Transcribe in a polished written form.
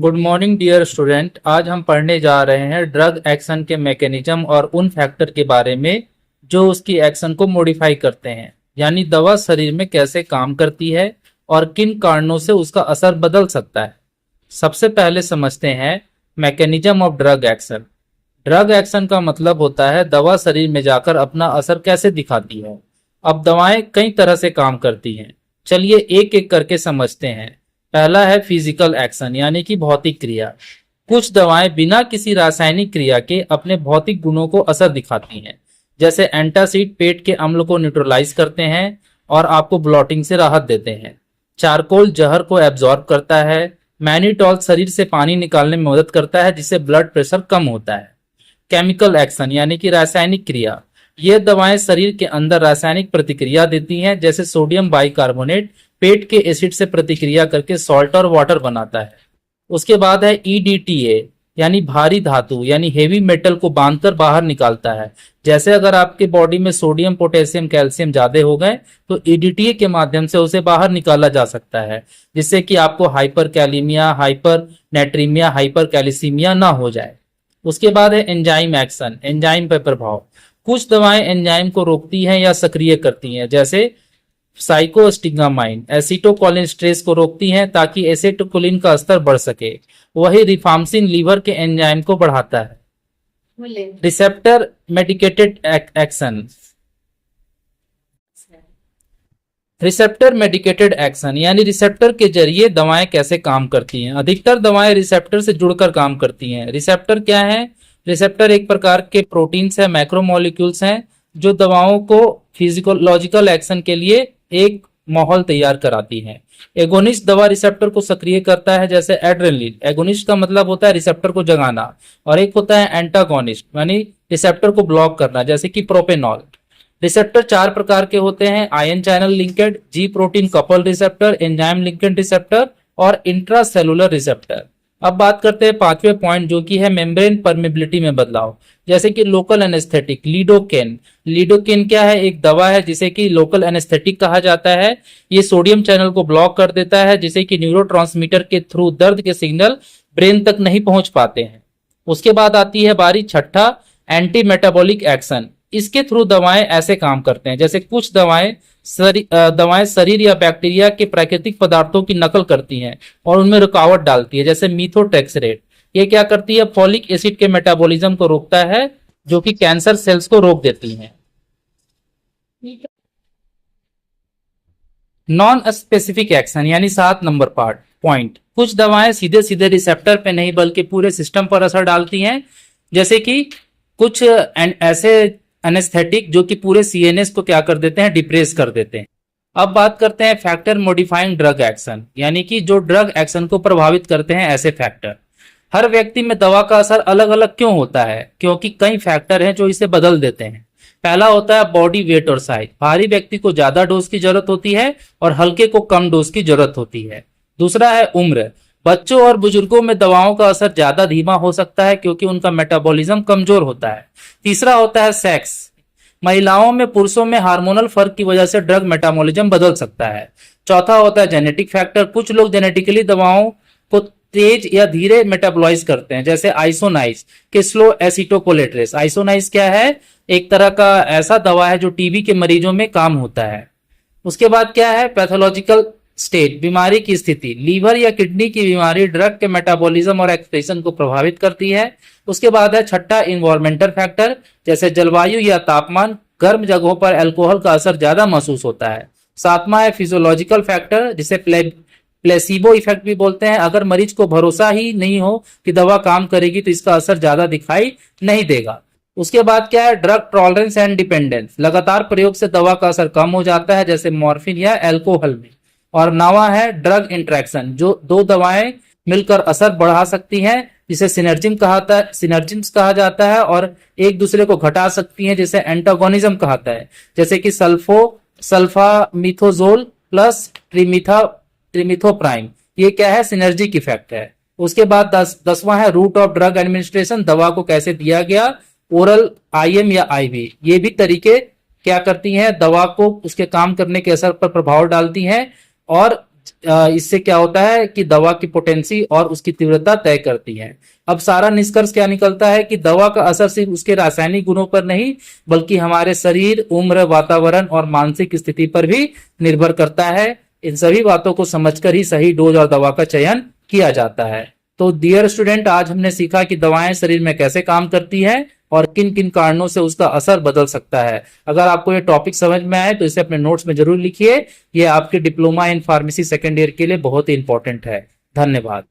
Good morning dear student. आज हम पढ़ने जा रहे हैं ड्रग एक्शन के मैकेनिज्म और उन फैक्टर के बारे में जो उसकी एक्शन को मॉडिफाई करते हैं, यानी दवा शरीर में कैसे काम करती है और किन कारणों से उसका असर बदल सकता है। सबसे पहले समझते हैं mechanism of drug action. Drug action का मतलब होता है दवा शरीर में जाकर अपना असर कैसे दिखाती है। अब दवाएं कई तरह से काम करती हैं, चलिए एक एक करके समझते हैं। पहला है फिजिकल एक्शन, यानी कि भौतिक क्रिया। कुछ दवाएं बिना किसी रासायनिक क्रिया के अपने भौतिक गुणों को असर दिखाती हैं। जैसे एंटासिड पेट के अम्ल को न्यूट्रलाइज करते हैं और आपको ब्लॉटिंग से राहत देते हैं। चारकोल जहर को एब्जॉर्ब करता है। मैनिटॉल शरीर से पानी निकालने में मदद करता है, जिससे ब्लड प्रेशर कम होता है। केमिकल एक्शन यानी कि रासायनिक क्रिया, ये दवाएं शरीर के अंदर रासायनिक प्रतिक्रिया देती हैं। जैसे सोडियम बाइकार्बोनेट पेट के एसिड से प्रतिक्रिया करके सॉल्ट और वाटर बनाता है। उसके बाद है ईडीटीए, यानी भारी धातु यानी हेवी मेटल को बांधकर बाहर निकालता है। जैसे अगर आपके बॉडी में सोडियम पोटेशियम कैल्शियम ज्यादा हो गए तो ईडीटीए के माध्यम से उसे बाहर निकाला जा सकता है, जिससे कि आपको hyperkalaemia, hypernatraemia, hypercalcaemia ना हो जाए। उसके बाद है एंजाइम एक्शन, एंजाइम पर प्रभाव। कुछ दवाएं एंजाइम को रोकती हैं या सक्रिय करती हैं। जैसे साइकोस्टिग्मामाइन एसिटोकोलिनस्ट्रेस को रोकती हैं ताकि एसिटोकोलिन का स्तर बढ़ सके। वही रिफाम्सिन लीवर के एंजाइम को बढ़ाता है। Receptor medicated action, receptor medicated action यानी रिसेप्टर के जरिए दवाएं कैसे काम करती हैं। अधिकतर दवाएं रिसेप्टर से जुड़कर काम करती हैं। रिसेप्टर क्या है? रिसेप्टर एक प्रकार के प्रोटीन्स है, मैक्रोमोलिक्यूल्स हैं, जो दवाओं को फिजियोलॉजिकल एक्शन के लिए एक माहौल तैयार कराती है। एगोनिस्ट दवा रिसेप्टर को सक्रिय करता है, जैसे एड्रेनलिन। एगोनिस्ट का मतलब होता है रिसेप्टर को जगाना, और एक होता है एंटागोनिस्ट यानी रिसेप्टर को ब्लॉक करना, जैसे कि प्रोपेनॉल। रिसेप्टर चार प्रकार के होते हैं: आयन चैनल लिंकेड, जी protein couple receptor, enzyme linked receptor और इंट्रासेलुलर रिसेप्टर। अब बात करते हैं पांचवें पॉइंट, जो कि है मेम्ब्रेन परमेबिलिटी में बदलाव। जैसे कि लोकल एनेस्थेटिक, लीडोकेन। लीडोकेन क्या है? एक दवा है जिसे कि लोकल एनेस्थेटिक कहा जाता है। ये सोडियम चैनल को ब्लॉक कर देता है, जिसे कि न्यूरोट्रांसमीटर के थ्रू दर्द के सिग्नल ब्रेन तक नहीं पहुंच पाते हैं। उसके बाद आती है बारी छठा, एंटी मेटाबॉलिक एक्शन। इसके थ्रू दवाएं ऐसे काम करते हैं, जैसे कुछ दवाएं शरीर या बैक्टीरिया के प्राकृतिक पदार्थों की नकल करती हैं और उनमें रुकावट डालती है। जैसे मीथोट्रेक्सेट, ये क्या करती है? फॉलिक एसिड के मेटाबॉलिज्म को रोकता है, जो कि कैंसर सेल्स को रोक देती हैं। नॉन स्पेसिफिक एक्शन यानी 7 नंबर पॉइंट, कुछ दवाएं सीधे सीधे रिसेप्टर पे नहीं बल्कि पूरे सिस्टम पर असर डालती हैं। जैसे कि कुछ ऐसे एनेस्थेटिक जो कि पूरे सीएनएस को क्या कर देते हैं? डिप्रेस कर देते हैं। अब बात करते हैं फैक्टर मॉडिफाइंग ड्रग एक्शन, यानी कि जो ड्रग एक्शन को प्रभावित करते हैं ऐसे फैक्टर। हर व्यक्ति में दवा का असर अलग अलग क्यों होता है? क्योंकि कई फैक्टर हैं जो इसे बदल देते हैं। पहला होता है बॉडी वेट और साइज। भारी व्यक्ति को ज्यादा डोज की जरूरत होती है और हल्के को कम डोज की जरूरत होती है। दूसरा है उम्र। बच्चों और बुजुर्गों में दवाओं का असर ज्यादा धीमा हो सकता है क्योंकि उनका मेटाबॉलिज्म कमजोर होता है। तीसरा होता है सेक्स। महिलाओं में पुरुषों में हार्मोनल फर्क की वजह से ड्रग मेटाबॉलिज्म बदल सकता है। चौथा होता है जेनेटिक फैक्टर। कुछ लोग जेनेटिकली दवाओं को तेज या धीरे मेटाबॉलाइज करते हैं, जैसे आइसोनाइज के स्लो एसिटोकोलेट्रेस। आइसोनाइज क्या है? एक तरह का ऐसा दवा है जो टीबी के मरीजों में काम होता है। उसके बाद क्या है? पैथोलॉजिकल स्टेट, बीमारी की स्थिति। लीवर या किडनी की बीमारी ड्रग के मेटाबॉलिज्म और एक्सप्रेशन को प्रभावित करती है। उसके बाद है छठा इन्वायरमेंटल फैक्टर, जैसे जलवायु या तापमान। गर्म जगहों पर अल्कोहल का असर ज्यादा महसूस होता है। सातवां है फिजियोलॉजिकल फैक्टर, जिसे प्लेसिबो इफेक्ट भी बोलते हैं। अगर मरीज को भरोसा ही नहीं हो कि दवा काम करेगी तो इसका असर ज्यादा दिखाई नहीं देगा। उसके बाद क्या है? Drug tolerance and dependence. लगातार प्रयोग से दवा का असर कम हो जाता है, जैसे मॉर्फिन या अल्कोहल में। और नवा है ड्रग इंटरेक्शन, जो दो दवाएं मिलकर असर बढ़ा सकती हैं, जिसे सिनर्जिम्स कहा जाता है, और एक दूसरे को घटा सकती हैं, जिसे एंटागोनिज्म कहता है। जैसे कि सल्फामिथोजोल प्लस ट्रिमिथोप्राइम, ये क्या है? सिनर्जिक इफेक्ट है। उसके बाद 10वां है रूट ऑफ ड्रग एडमिनिस्ट्रेशन। दवा को कैसे दिया गया? ओरल, आईएम या आईवी। ये भी तरीके क्या करती हैं? दवा को उसके काम करने के असर पर प्रभाव डालती हैं और इससे क्या होता है कि दवा की पोटेंसी और उसकी तीव्रता तय करती है। अब सारा निष्कर्ष क्या निकलता है कि दवा का असर सिर्फ उसके रासायनिक गुणों पर नहीं बल्कि हमारे शरीर, उम्र, वातावरण और मानसिक स्थिति पर भी निर्भर करता है। इन सभी बातों को समझकर ही सही डोज और दवा का चयन किया जाता है। तो डियर स्टूडेंट, आज हमने सीखा कि दवाएं शरीर में कैसे काम करती हैं और किन किन कारणों से उसका असर बदल सकता है। अगर आपको ये टॉपिक समझ में आए तो इसे अपने नोट्स में जरूर लिखिए। ये आपके diploma in pharmacy second year के लिए बहुत ही इंपॉर्टेंट है। धन्यवाद।